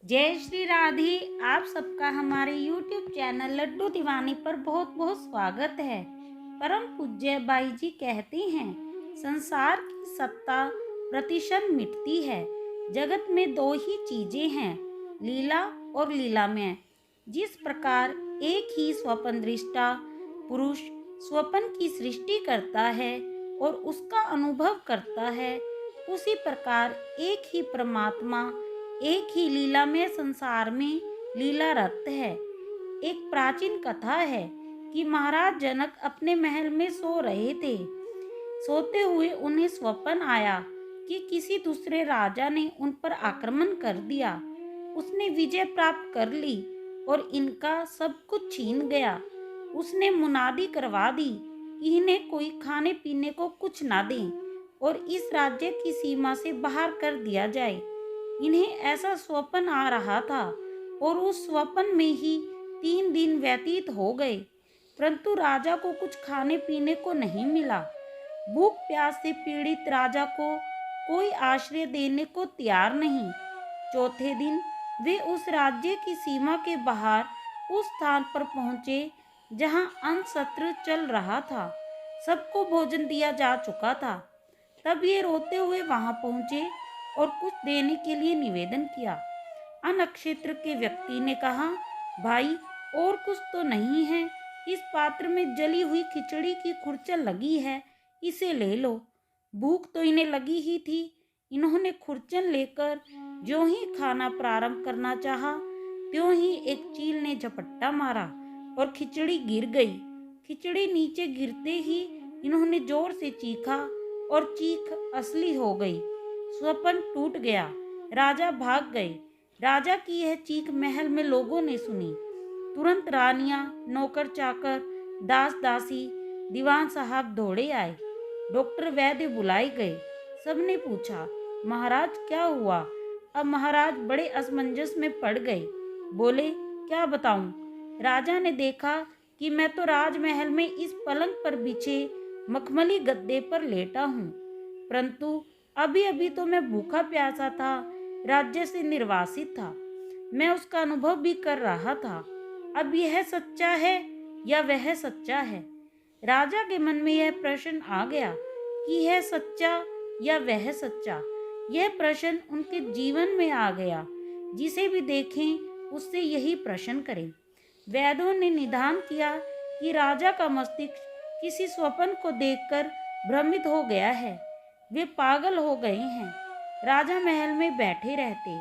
जय श्री राधे। आप सबका हमारे YouTube चैनल लड्डू दीवानी पर बहुत बहुत स्वागत है। परम पूज्य बाई जी कहते हैं, संसार की सत्ता प्रतिशत मिटती है। जगत में दो ही चीजें हैं, लीला और लीलामय। जिस प्रकार एक ही स्वप्न दृष्टा पुरुष स्वप्न की सृष्टि करता है और उसका अनुभव करता है, उसी प्रकार एक ही परमात्मा एक ही लीलामय संसार में लीलारत है। एक प्राचीन कथा है कि महाराज जनक अपने महल में सो रहे थे। सोते हुए उन्हें स्वप्न आया कि किसी दूसरे राजा ने उन पर आक्रमण कर दिया। उसने विजय प्राप्त कर ली और इनका सब कुछ छीन गया। उसने मुनादी करवा दी कि इन्हें कोई खाने पीने को कुछ ना दे और इस राज्य की सीमा से बाहर कर दिया जाए। इन्हें ऐसा स्वप्न आ रहा था और उस स्वप्न में ही 3 दिन व्यतीत हो गए, परंतु राजा को कुछ खाने पीने को नहीं मिला। भूख प्यास से पीड़ित राजा को कोई आश्रय देने को तैयार नहीं। चौथे दिन वे उस राज्य की सीमा के बाहर उस स्थान पर पहुंचे जहां अन्न सत्र चल रहा था। सबको भोजन दिया जा चुका था। तब ये रोते हुए वहां पहुंचे और कुछ देने के लिए निवेदन किया। अनक्षेत्र के व्यक्ति ने कहा, भाई और कुछ तो नहीं है, इस पात्र में जली हुई खिचड़ी की खुरचन लगी है, इसे ले लो। भूख तो इन्हें लगी ही थी। इन्होंने खुरचन लेकर जो ही खाना प्रारंभ करना चाहा, त्यों ही एक चील ने झपट्टा मारा और खिचड़ी गिर गई। खिचड़ी नीचे गिरते ही इन्होंने जोर से चीखा और चीख असली हो गई। स्वप्न टूट गया। राजा भाग गए। राजा की यह चीख महल में लोगों ने सुनी। तुरंत रानियां, नौकर चाकर, दास दासी, दीवान साहब दौड़े आए। डॉक्टर वैद्य बुलाए गए। सबने पूछा, महाराज क्या हुआ? अब महाराज बड़े असमंजस में पड़ गए। बोले, क्या बताऊं? राजा ने देखा कि मैं तो राजमहल में इस पलंग पर बिछे मखमली गद्दे पर लेटा हूँ, परंतु अभी अभी तो मैं भूखा प्यासा था, राज्य से निर्वासित था। मैं उसका अनुभव भी कर रहा था। अब यह सच्चा है या वह सच्चा है? राजा के मन में यह प्रश्न आ गया कि यह सच्चा या वह सच्चा। यह प्रश्न उनके जीवन में आ गया। जिसे भी देखें उससे यही प्रश्न करें। वैद्यों ने निदान किया कि राजा का मस्तिष्क किसी स्वप्न को देखकर भ्रमित हो गया है। वे पागल हो गए हैं। राजा महल में बैठे रहते,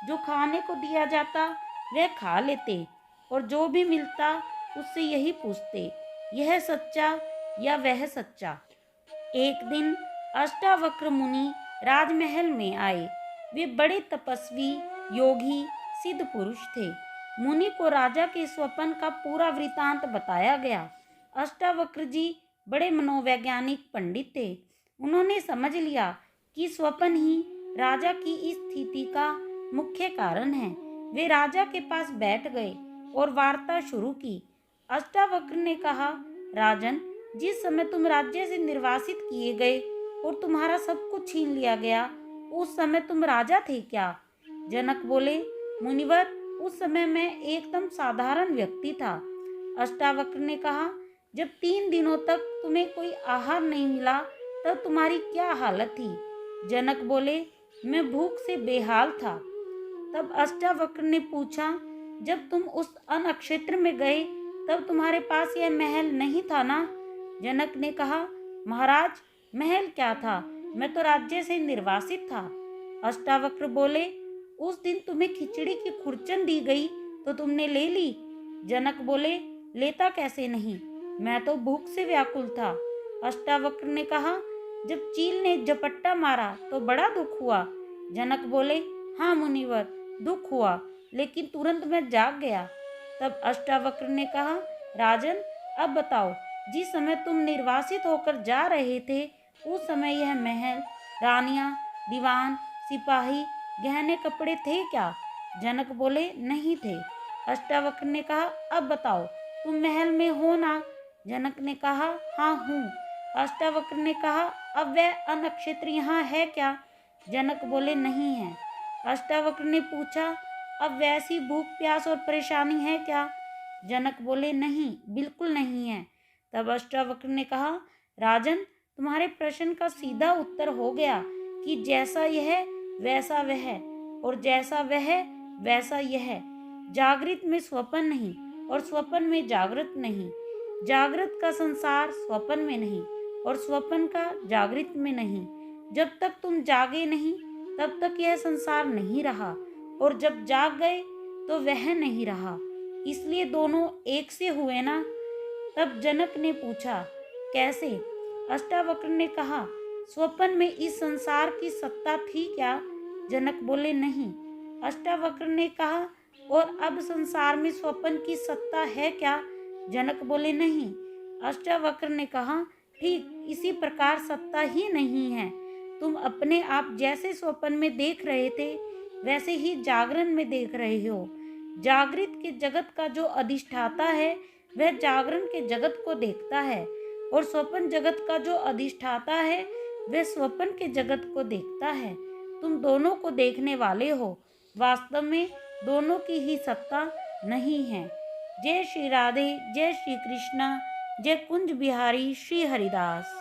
जो खाने को दिया जाता वह खा लेते और जो भी मिलता उससे यही पूछते, यह सच्चा या वह सच्चा। एक दिन अष्टावक्र मुनि राजमहल में आए। वे बड़े तपस्वी, योगी, सिद्ध पुरुष थे। मुनि को राजा के स्वप्न का पूरा वृतांत बताया गया। अष्टावक्र जी बड़े मनोवैज्ञानिक पंडित थे। उन्होंने समझ लिया कि स्वप्न ही राजा की इस स्थिति का मुख्य कारण है। वे राजा के पास बैठ गए और वार्ता शुरू की। अष्टावक्र ने कहा, राजन, जिस समय तुम राज्य से निर्वासित किए गए और तुम्हारा सब कुछ छीन लिया गया, उस समय तुम राजा थे क्या? जनक बोले, मुनिवर, उस समय मैं एकदम साधारण व्यक्ति था। अष्टावक्र ने कहा, जब 3 दिनों तक तुम्हें कोई आहार नहीं मिला तब तुम्हारी क्या हालत थी? जनक बोले, मैं भूख से बेहाल था। तब अष्टावक्र ने पूछा, जब तुम उस अनक्षेत्र में गए तब तुम्हारे पास यह महल नहीं था ना? जनक ने कहा, महाराज, महल क्या था, मैं तो राज्य से निर्वासित था। अष्टावक्र बोले, उस दिन तुम्हें खिचड़ी की खुरचन दी गई तो तुमने ले ली? जनक बोले, लेता कैसे नहीं, मैं तो भूख से व्याकुल था। अष्टावक्र ने कहा, जब चील ने झपट्टा मारा तो बड़ा दुख हुआ? जनक बोले, हाँ मुनिवर, दुख हुआ, लेकिन तुरंत मैं जाग गया। तब अष्टावक्र ने कहा, राजन, अब बताओ, जिस समय तुम निर्वासित होकर जा रहे थे उस समय यह महल, रानियां, दीवान, सिपाही, गहने कपड़े थे क्या? जनक बोले, नहीं थे। अष्टावक्र ने कहा, अब बताओ, तुम महल में हो ना? जनक ने कहा, हाँ हूँ। अष्टावक्र ने कहा, अब वह अनक्षेत्र यहाँ है क्या? जनक बोले, नहीं है। अष्टावक्र ने पूछा, अब वैसी भूख प्यास और परेशानी है क्या? जनक बोले, नहीं, बिल्कुल नहीं है। तब अष्टावक्र ने कहा, राजन, तुम्हारे प्रश्न का सीधा उत्तर हो गया कि जैसा यह वैसा वह, और जैसा वह वैसा यह। जागृत में स्वप्न नहीं और स्वप्न में जागृत नहीं। जागृत का संसार स्वप्न में नहीं और स्वप्न का जागृत में नहीं। जब तक तुम जागे नहीं तब तक यह संसार नहीं रहा, और जब जाग गए तो वह नहीं रहा। इसलिए दोनों एक से हुए ना? तब जनक ने पूछा, कैसे? अष्टावक्र ने कहा, स्वप्न में इस संसार की सत्ता थी क्या? जनक बोले, नहीं। अष्टावक्र ने कहा, और अब संसार में स्वप्न की सत्ता है क्या? जनक बोले, नहीं। अष्टावक्र ने कहा, ठीक इसी प्रकार सत्ता ही नहीं है। तुम अपने आप जैसे स्वप्न में देख रहे थे वैसे ही जागरण में देख रहे हो। जागृत के जगत का जो अधिष्ठाता है वह जागरण के जगत को देखता है, और स्वप्न जगत का जो अधिष्ठाता है वह स्वप्न के जगत को देखता है। तुम दोनों को देखने वाले हो, वास्तव में दोनों की ही सत्ता नहीं है। जय श्री राधे, जय श्री कृष्णा, जय कुंज बिहारी श्री हरिदास।